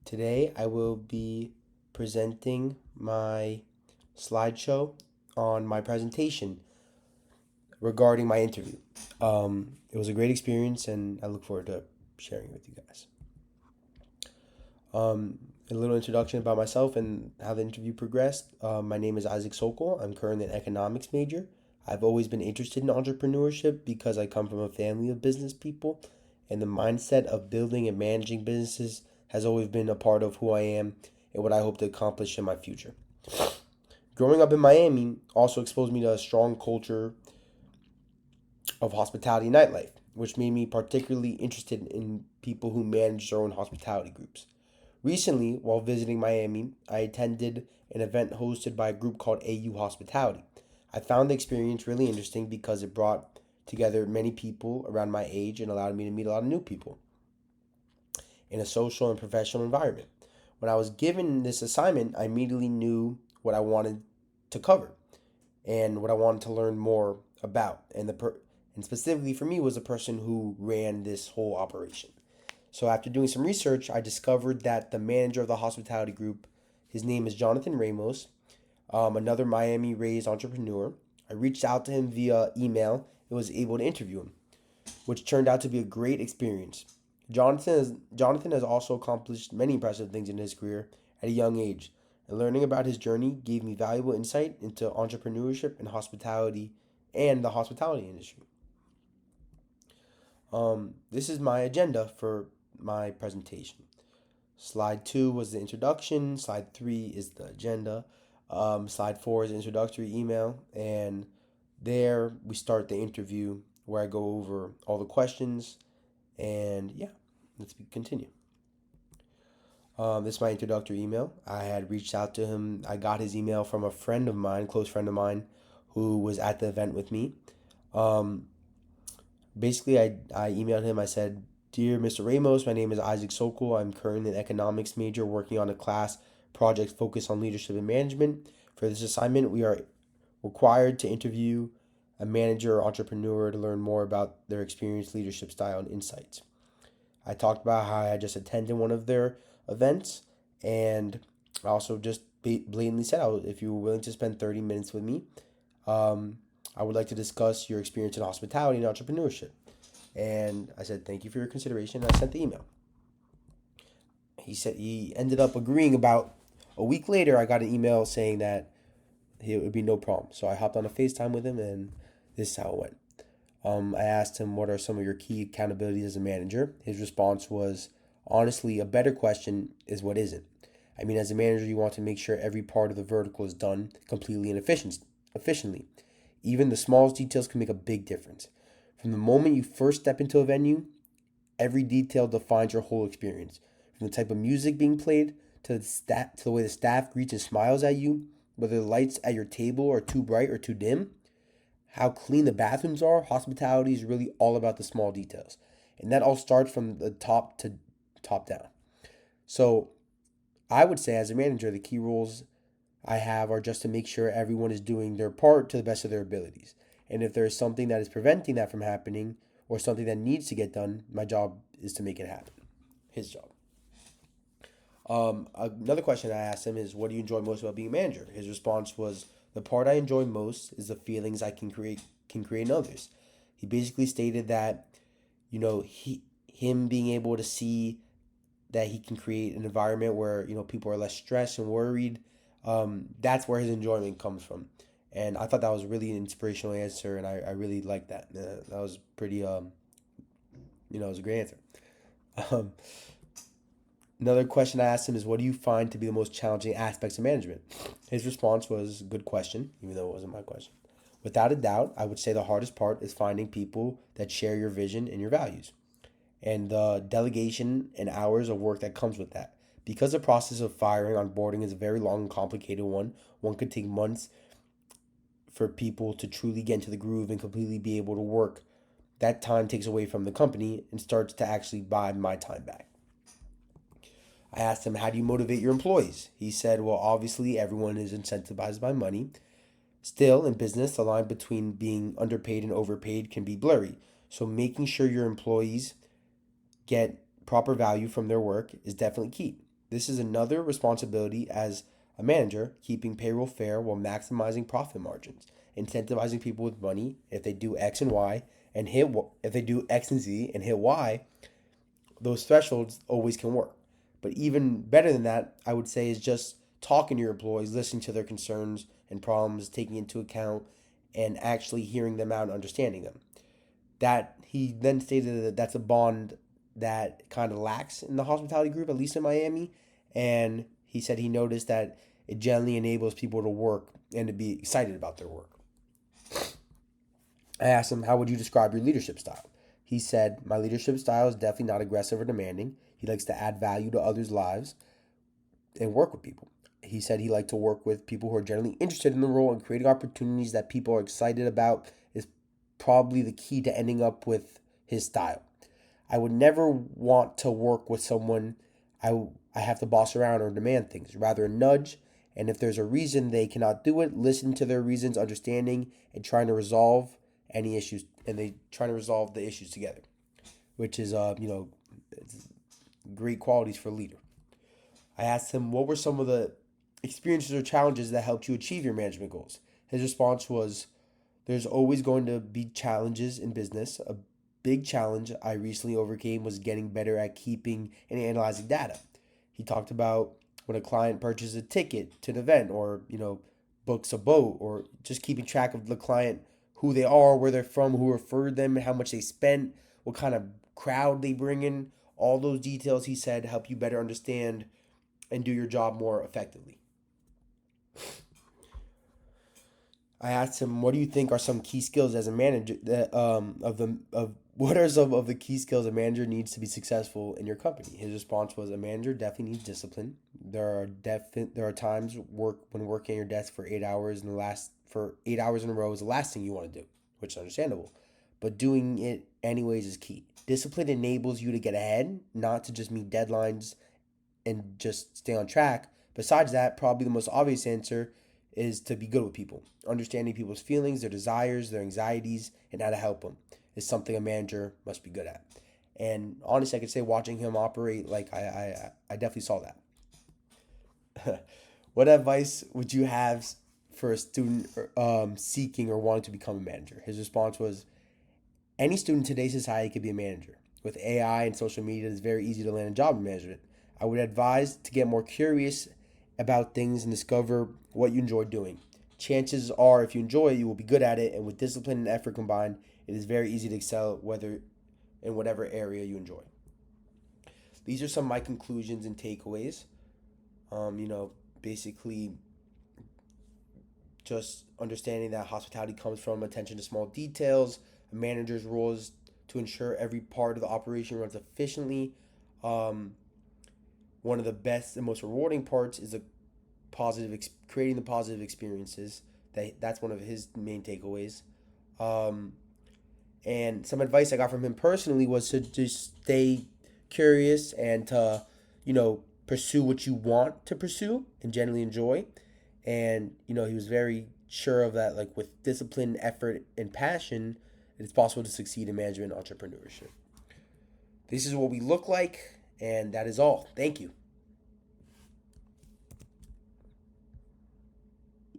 Today I will be presenting my slideshow on my presentation regarding my interview. It was a great experience and I look forward to sharing it with you guys. A little introduction about myself and how the interview progressed. My name is Isaac Sokol. I'm currently an economics major. I've always been interested in entrepreneurship because I come from a family of business people, and the mindset of building and managing businesses has always been a part of who I am and what I hope to accomplish in my future. Growing up in Miami also exposed me to a strong culture of hospitality and nightlife, which made me particularly interested in people who manage their own hospitality groups. Recently, while visiting Miami, I attended an event hosted by a group called AU Hospitality. I found the experience really interesting because it brought together many people around my age and allowed me to meet a lot of new people in a social and professional environment. When I was given this assignment, I immediately knew what I wanted to cover and what I wanted to learn more about. And specifically for me was the person who ran this whole operation. So after doing some research, I discovered that the manager of the hospitality group, his name is Jonathan Ramos, another Miami-raised entrepreneur. I reached out to him via email and was able to interview him, which turned out to be a great experience. Jonathan has also accomplished many impressive things in his career at a young age, and learning about his journey gave me valuable insight into entrepreneurship and hospitality and the hospitality industry. This is my agenda for my presentation. Slide 2 was the introduction. Slide 3 is the agenda. Slide 4 is the introductory email. And there we start the interview where I go over all the questions. And yeah, continue. This is my introductory email. I had reached out to him. I got his email from a friend of mine, close friend of mine, who was at the event with me. Um, Basically, I emailed him. I said, "Dear Mr. Ramos, my name is Isaac Sokol. I'm currently an economics major working on a class project focused on leadership and management. For this assignment, we are required to interview a manager or entrepreneur to learn more about their experience, leadership style, and insights." I talked about how I had just attended one of their events, and I also just blatantly said, if you were willing to spend 30 minutes with me, um, I would like to discuss your experience in hospitality and entrepreneurship. And I said, thank you for your consideration. And I sent the email. He said he ended up agreeing about a week later. I got an email saying that it would be no problem. So I hopped on a FaceTime with him, and this is how it went. I asked him, what are some of your key accountabilities as a manager? His response was, honestly, a better question is what isn't. I mean, as a manager, you want to make sure every part of the vertical is done completely and efficiently. Even the smallest details can make a big difference. From the moment you first step into a venue, every detail defines your whole experience. From the type of music being played to the way the staff greets and smiles at you, whether the lights at your table are too bright or too dim, how clean the bathrooms are. Hospitality is really all about the small details. And that all starts from the top to top down. So I would say, as a manager, the key rules I have are just to make sure everyone is doing their part to the best of their abilities. And if there is something that is preventing that from happening or something that needs to get done, my job is to make it happen. His job. Another question I asked him is, what do you enjoy most about being a manager? His response was, the part I enjoy most is the feelings I can create in others. He basically stated that, him being able to see that he can create an environment where people are less stressed and worried. That's where his enjoyment comes from, and I thought that was really an inspirational answer, and I really liked that. That was pretty it was a great answer. Um, Another question I asked him is, what do you find to be the most challenging aspects of management? His response was, good question, even though it wasn't my question. Without a doubt, I would say the hardest part is finding people that share your vision and your values, and the delegation and hours of work that comes with that. Because the process of firing onboarding is a very long and complicated one could take months for people to truly get into the groove and completely be able to work. That time takes away from the company and starts to actually buy my time back. I asked him, how do you motivate your employees? He said, well, obviously, everyone is incentivized by money. Still, in business, the line between being underpaid and overpaid can be blurry. So, making sure your employees get proper value from their work is definitely key. This is another responsibility as a manager, keeping payroll fair while maximizing profit margins, incentivizing people with money if they do X and Y and hit if they do X and Z and hit Y, those thresholds always can work. But even better than that, I would say, is just talking to your employees, listening to their concerns and problems, taking into account and actually hearing them out and understanding them. That he then stated that that's a bond that kind of lacks in the hospitality group, at least in Miami. And he said he noticed that it generally enables people to work and to be excited about their work. I asked him, how would you describe your leadership style? He said, my leadership style is definitely not aggressive or demanding. He likes to add value to others' lives and work with people. He said he liked to work with people who are generally interested in the role, and creating opportunities that people are excited about is probably the key to ending up with his style. I would never want to work with someone I have to boss around or demand things, rather a nudge. And if there's a reason they cannot do it, listen to their reasons, understanding, and trying to resolve any issues, and they trying to resolve the issues together, which is great qualities for a leader. I asked him what were some of the experiences or challenges that helped you achieve your management goals. His response was, there's always going to be challenges in business. A big challenge I recently overcame was getting better at keeping and analyzing data. He talked about when a client purchases a ticket to an event, or books a boat, or just keeping track of the client, who they are, where they're from, who referred them, how much they spent, what kind of crowd they bring in. All those details, he said, help you better understand and do your job more effectively. I asked him, "What do you think are some key skills as a manager that of what are some of the key skills a manager needs to be successful in your company?" His response was, "A manager definitely needs discipline. There are times when working at your desk for 8 hours for 8 hours in a row is the last thing you want to do, which is understandable, but doing it anyways is key. Discipline enables you to get ahead, not to just meet deadlines and just stay on track. Besides that, probably the most obvious answer is to be good with people. Understanding people's feelings, their desires, their anxieties, and how to help them is something a manager must be good at." And honestly, I could say watching him operate, like I definitely saw that. What advice would you have for a student seeking or wanting to become a manager? His response was, any student in today's society could be a manager. With AI and social media, it's very easy to land a job in management. I would advise to get more curious about things and discover what you enjoy doing. Chances are, if you enjoy it, you will be good at it, and with discipline and effort combined, it is very easy to excel whether in whatever area you enjoy. These are some of my conclusions and takeaways. Basically, just understanding that hospitality comes from attention to small details. A manager's role is to ensure every part of the operation runs efficiently. Um, One of the best and most rewarding parts is creating the positive experiences. That's one of his main takeaways. Um, and some advice I got from him personally was to just stay curious and to, pursue what you want to pursue and genuinely enjoy. And he was very sure of that. Like with discipline, effort, and passion, it's possible to succeed in management and entrepreneurship. This is what we look like, and that is all. Thank you.